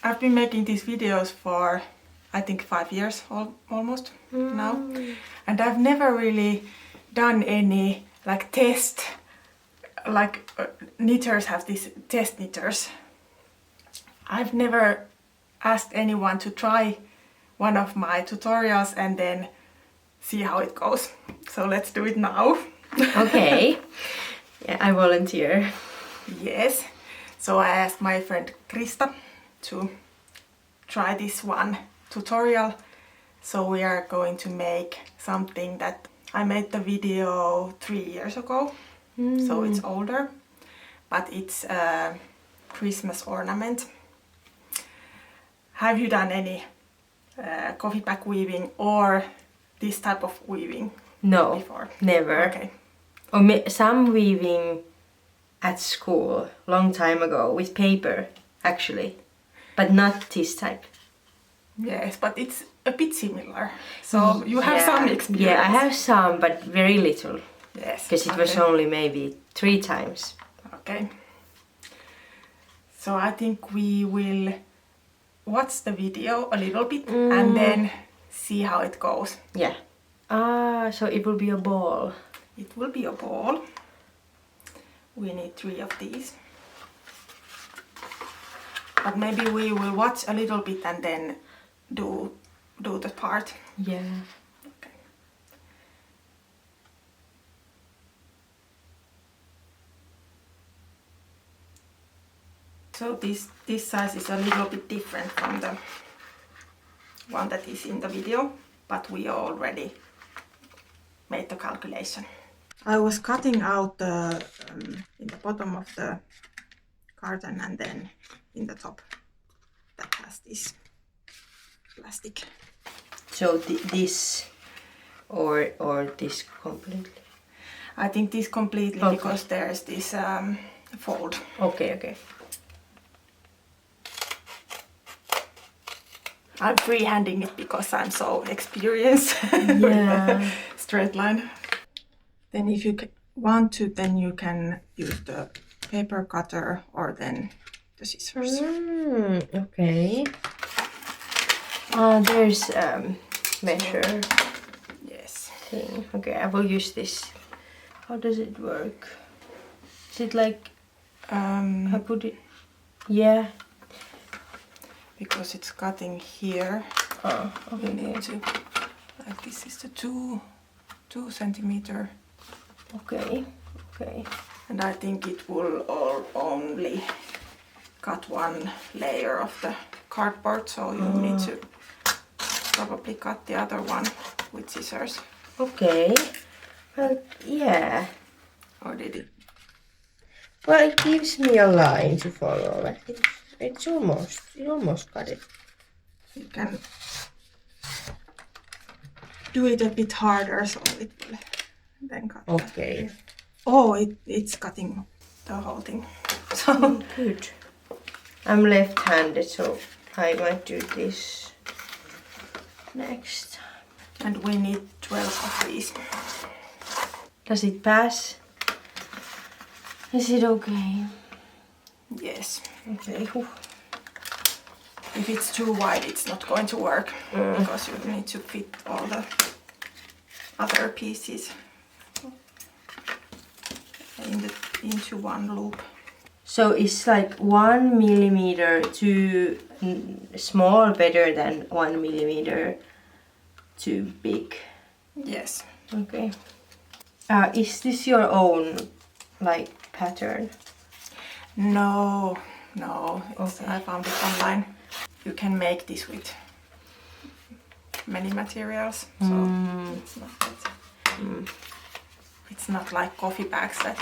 I've been making these videos for I think 5 years almost now, and I've never really done any like test, like knitters have these test knitters. I've never asked anyone to try one of my tutorials and then see how it goes. So let's do it now. Okay. Yeah, I volunteer. Yes. So I asked my friend Krista to try this one tutorial. So we are going to make something that I made the video 3 years ago. So it's older, but it's a Christmas ornament. Have you done any coffee pack weaving or this type of weaving before? Never. Okay. Or some weaving at school, long time ago, with paper, actually. But not this type. Yes, but it's a bit similar. So you have some experience. Yeah, I have some, but very little. Yes. Because it was only maybe 3 times. Okay. So I think we will watch the video a little bit and then see how it goes. Yeah. So it will be a ball. It will be a ball. We need 3 of these. But maybe we will watch a little bit and then do the part. Yeah. Okay. So this size is a little bit different from the one that is in the video, but we already made the calculation. I was cutting out the in the bottom of the carton and then in the top that has this plastic. So this or this completely? I think this completely because there's this fold. Okay. I'm freehanding it because I'm so experienced Yeah. with the straight line. Then if you want to, then you can use the paper cutter or then the scissors. Okay. There's measure Yes. thing. Okay, I will use this. How does it work? Is it like I put it? Yeah. Because it's cutting here. Oh, We need to, like this is the 2 centimeter. Okay. And I think it will only cut 1 layer of the cardboard, so you need to probably cut the other one with scissors. Okay. Well, yeah. Or did it? Well, it gives me a line to follow. I think it almost got it. You can do it a bit harder so it will then cut. Okay. Oh, it's cutting the whole thing. So Good. I'm left-handed, so I might do this next. and we need 12 of these. Does it pass? Is it okay? Yes. Okay. If it's too wide, it's not going to work because you need to fit all the other pieces into one loop. So it's like 1 millimeter too small, better than 1 millimeter too big. Yes. Okay. Is this your own like pattern? No. Okay. I found it online. You can make this with many materials, so it's not that, it's not like coffee bags that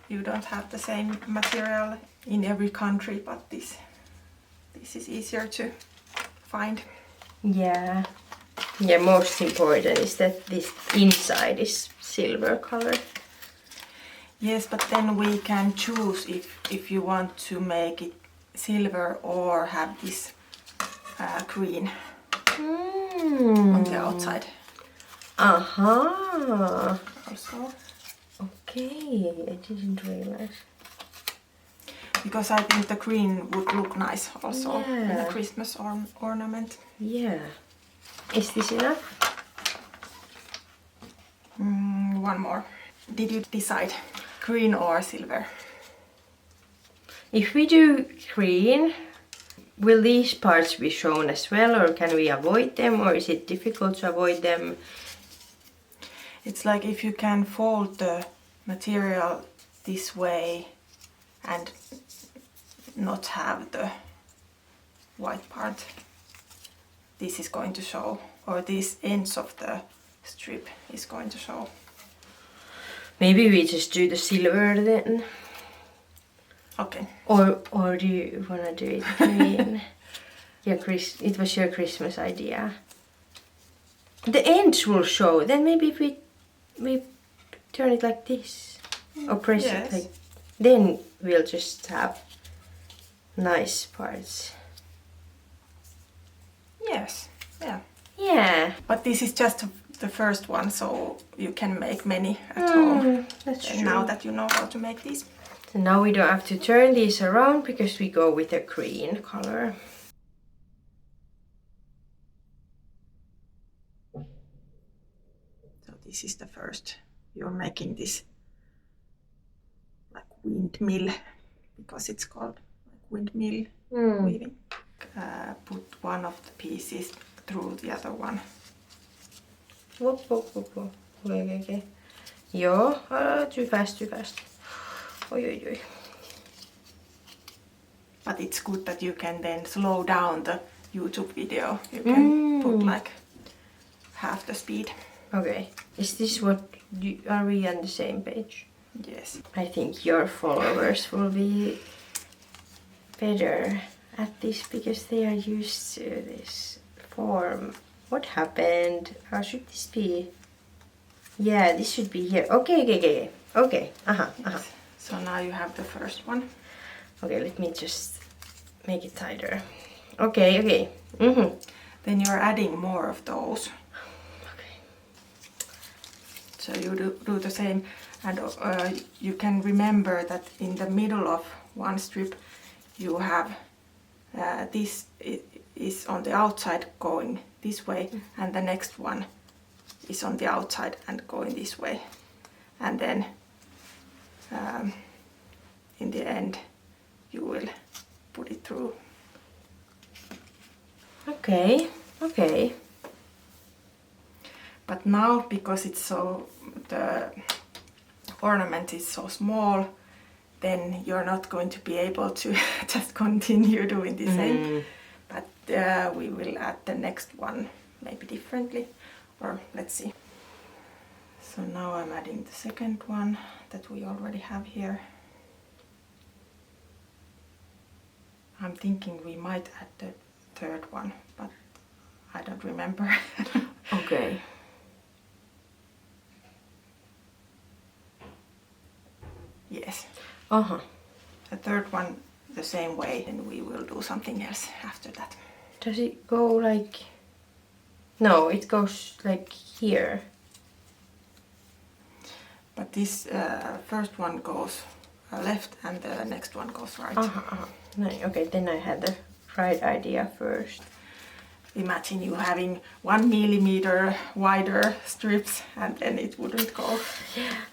you don't have the same material in every country, but this is easier to find. Yeah. Yeah, most important is that this inside is silver color. Yes, but then we can choose if you want to make it silver or have this green on the outside. Aha. Also. Okay, I didn't realize. because I think the green would look nice also in a Yeah. Christmas ornament. Yeah. Is this enough? One more. Did you decide green or silver? If we do green, will these parts be shown as well, or can we avoid them, or is it difficult to avoid them? It's like if you can fold the material this way and not have the white part, this is going to show, or these ends of the strip is going to show. Maybe we just do the silver then. Okay. Or do you wanna do it green? It was your Christmas idea. The ends will show. Then maybe if we turn it like this or press Yes. it like, then we'll just have nice parts. Yes. Yeah. Yeah. But this is just the first one, so you can make many at home. That's And true. now that you know how to make these. So now we don't have to turn these around because we go with a green color. So this is the first. You're making this like windmill, because it's called like windmill weaving. Put one of the pieces through the other one. Whoop, whoop, whoop, whoop. Okay. Joo, too fast. Oi. But it's good that you can then slow down the YouTube video. You can put like half the speed. Okay. Is this what are we on the same page? Yes. I think your followers will be better at this because they are used to this form. What happened? How should this be? Yeah, this should be here. Okay. Yes. So now you have the first one. Okay, let me just make it tighter. Okay. Mm-hmm. Then you're adding more of those. Okay. So you do the same, and you can remember that in the middle of one strip you have this is on the outside going this way, and the next one is on the outside and going this way, and then in the end you will put it through. Okay. But now, because it's so, the ornament is so small, then you're not going to be able to just continue doing the same. But we will add the next one maybe differently, or let's see. So now I'm adding the second one that we already have here. I'm thinking we might add the third one, but I don't remember. Okay. Yes. The third one the same way, and we will do something else after that. Does it go like... No, it goes like here. But this first one goes left and the next one goes right. No, okay, then I had the right idea first. Imagine you having 1 millimeter wider strips and then it wouldn't go.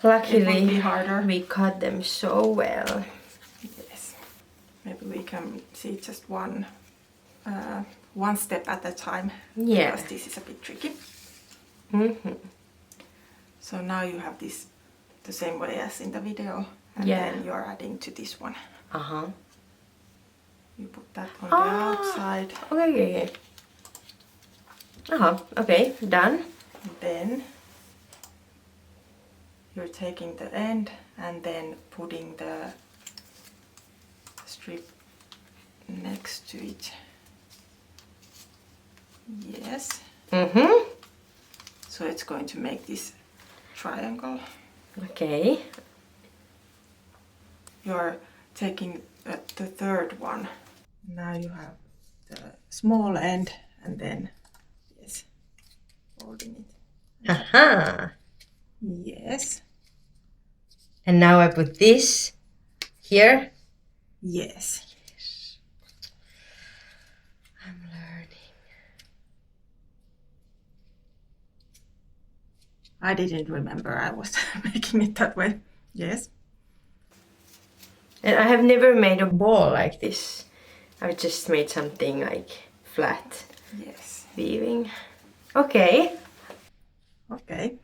Luckily, it would be harder. We cut them so well. Yes. Maybe we can see just one step at a time. Yeah. Because this is a bit tricky. So now you have this the same way as in the video, and then you're adding to this one. You put that on the outside. Okay. Okay, done. Then you're taking the end and then putting the strip next to it. Yes. So it's going to make this triangle. Okay. You're taking the third one. Now you have the small end and then, yes, holding it. Yes. And now I put this here. Yes. Yes. I'm learning. I didn't remember I was making it that way. Yes. And I have never made a ball like this. I've just made something like flat. Yes. Weaving. Okay. Okay.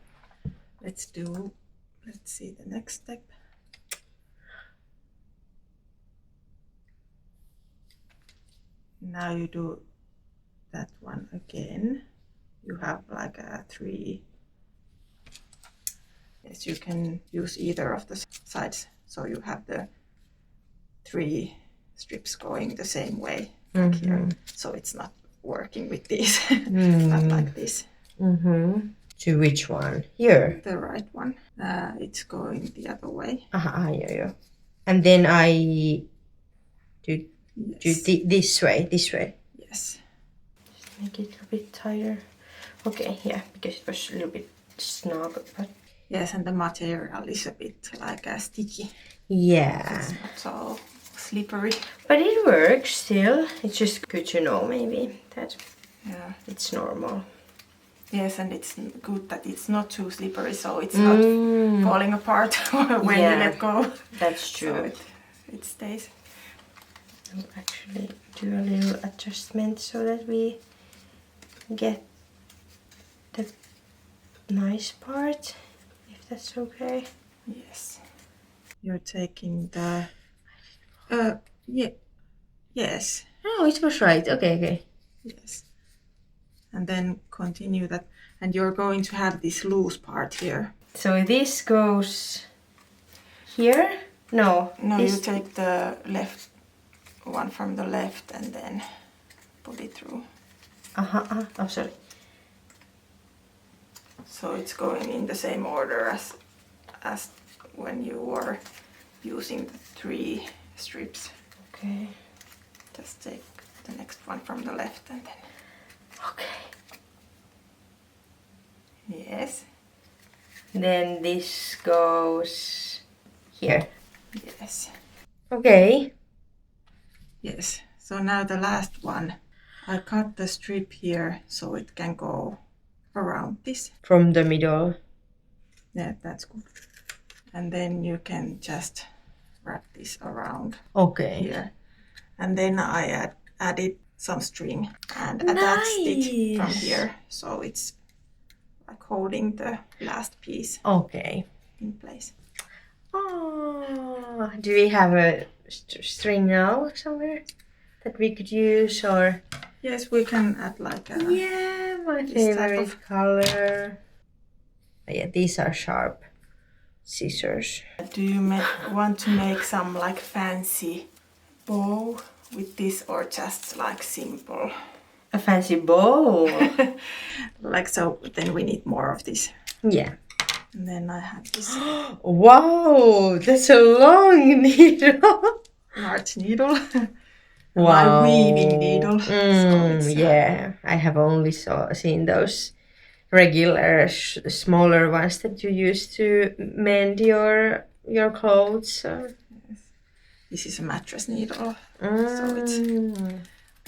Let's see the next step. Now you do that one again. You have like a 3. Yes, you can use either of the sides. So you have the 3 strips going the same way, like here. So it's not working with these, not like this. To which one? Here? The right one. It's going the other way. Yeah. And then I do this way. Yes. Just make it a bit tighter. Okay, yeah, because it was a little bit snug. But... Yes, and the material is a bit like sticky. Yeah. It's not so slippery. But it works still. It's just good to know maybe that it's normal. Yes, and it's good that it's not too slippery, so it's not falling apart when you let go. That's true. So it stays. I'll actually do a little adjustment so that we get the nice part, if that's okay. Yes. You're taking the... yes. Oh, it was right. Okay. Yes. And then continue that. And you're going to have this loose part here. So this goes here? No. No, this... you take the left one from the left and then put it through. Oh, sorry. So it's going in the same order as when you were using the 3 strips. Okay. Just take the next one from the left and then... Okay. Yes. Then this goes here. Yes. Okay. Yes. So now the last one. I cut the strip here so it can go around this. From the middle. Yeah, that's good. And then you can just wrap this around here. And then I added some string and attached it from here. So it's like holding the last piece in place. Oh, do we have a string now somewhere that we could use, or? Yes, we can add like a... Yeah, my favorite color. Oh, yeah, these are sharp scissors. Do you want to make some like fancy bow with this, or just like simple? A fancy bow. Like so, then we need more of this. Yeah. And then I have this. Wow, that's a long needle. Large needle. Wow. My weaving needle. Yeah, I have only seen those regular smaller ones that you use to mend your clothes. Yes. This is a mattress needle. So it's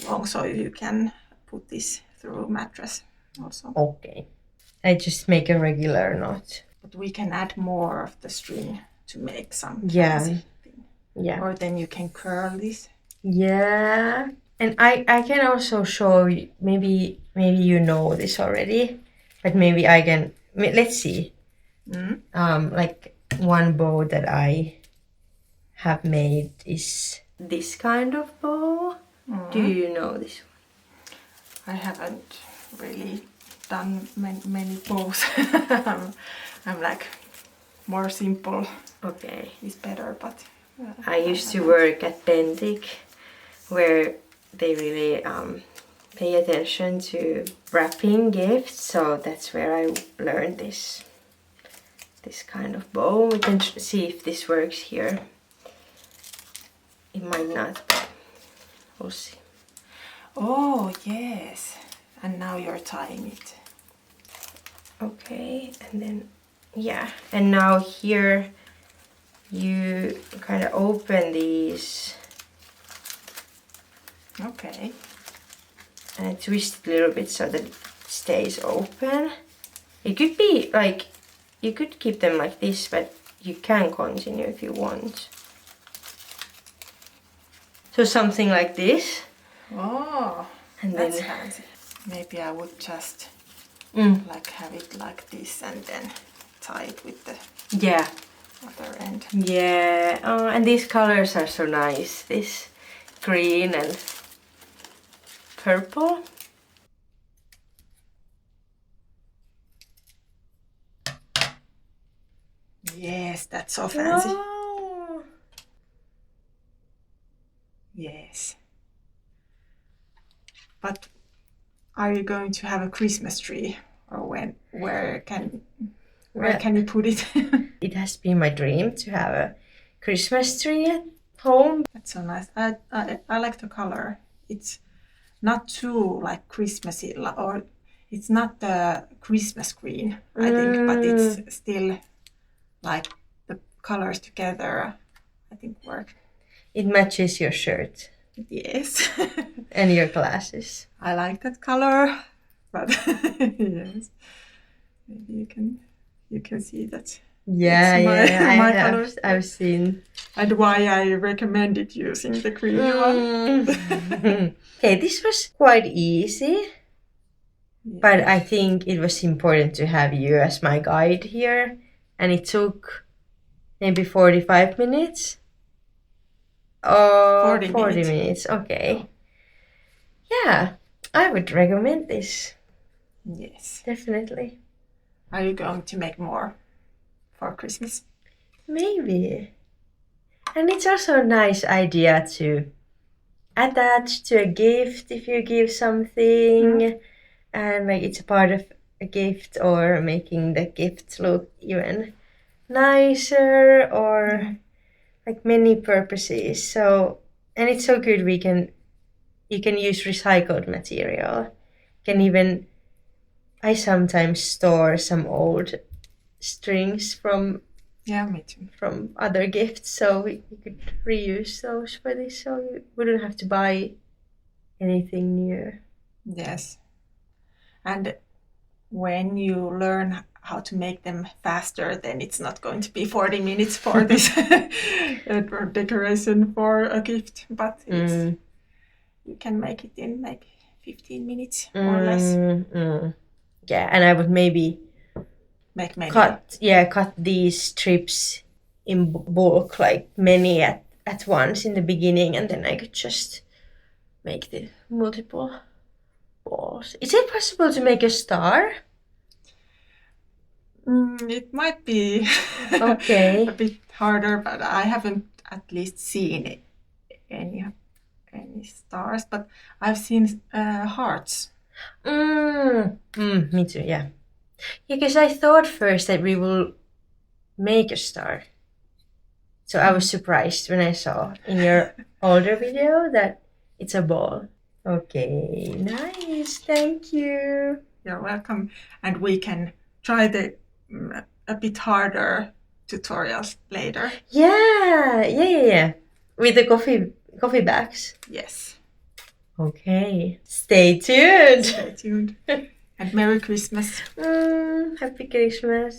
long, so you can put this through mattress also. Okay. I just make a regular knot. But we can add more of the string to make some fancy thing. Yeah. Or then you can curl this. Yeah. And I can also show you, maybe you know this already, but maybe I can, let's see. Like one bow that I have made is this kind of bow. Do you know this one? I haven't really done many bows. I'm like more simple. Okay. Is better, but I used to work at Bendik, where they really pay attention to wrapping gifts, so that's where I learned this kind of bow. We can see if this works here. It might not, but we'll see. Oh yes, and now you're tying it. Okay, and then and now here you kind of open these Okay. And I twist it a little bit so that it stays open. It could be like, you could keep them like this, but you can continue if you want. So something like this. Oh, And that's then fancy. Maybe I would just like have it like this and then tie it with the yeah. other end. Yeah. Oh, and these colors are so nice. This green and purple. Yes, that's so fancy. Wow. Yes. But are you going to have a Christmas tree, or where can you put it? It has been my dream to have a Christmas tree at home. That's so nice. I like the color. It's not too like Christmassy, or it's not the Christmas green, I think, but it's still like the colors together, I think work. It matches your shirt. Yes. And your glasses. I like that color, but yes, maybe you can see that. Yeah, it's my color. I've seen. And why I recommended using the green one. Okay, this was quite easy, but I think it was important to have you as my guide here, and it took maybe 45 minutes. Oh, 40 minutes. Okay. Yeah, I would recommend this. Yes. Definitely. Are you going to make more for Christmas? Maybe. And it's also a nice idea to attach to a gift if you give something. And like it's a part of a gift, or making the gift look even nicer, or like many purposes. So, and it's so good you can use recycled material. I sometimes store some old strings from me too. From other gifts, so we could reuse those for this, so you wouldn't have to buy anything new. Yes. And when you learn how to make them faster, then it's not going to be 40 minutes for this decoration for a gift, but you can make it in like 15 minutes or less. Yeah, and I would maybe make many. Cut these strips in bulk, like many at once in the beginning, and then I could just make the multiple balls. Is it possible to make a star? It might be okay. a bit harder, but I haven't at least seen any stars, but I've seen hearts. Me too, yeah. Because I thought first that we will make a star. So I was surprised when I saw in your older video that it's a ball. Okay, nice, thank you. You're welcome. And we can try the a bit harder tutorials later. Yeah. With the coffee bags. Yes. Okay. Stay tuned. Stay tuned. And Merry Christmas. Happy Christmas.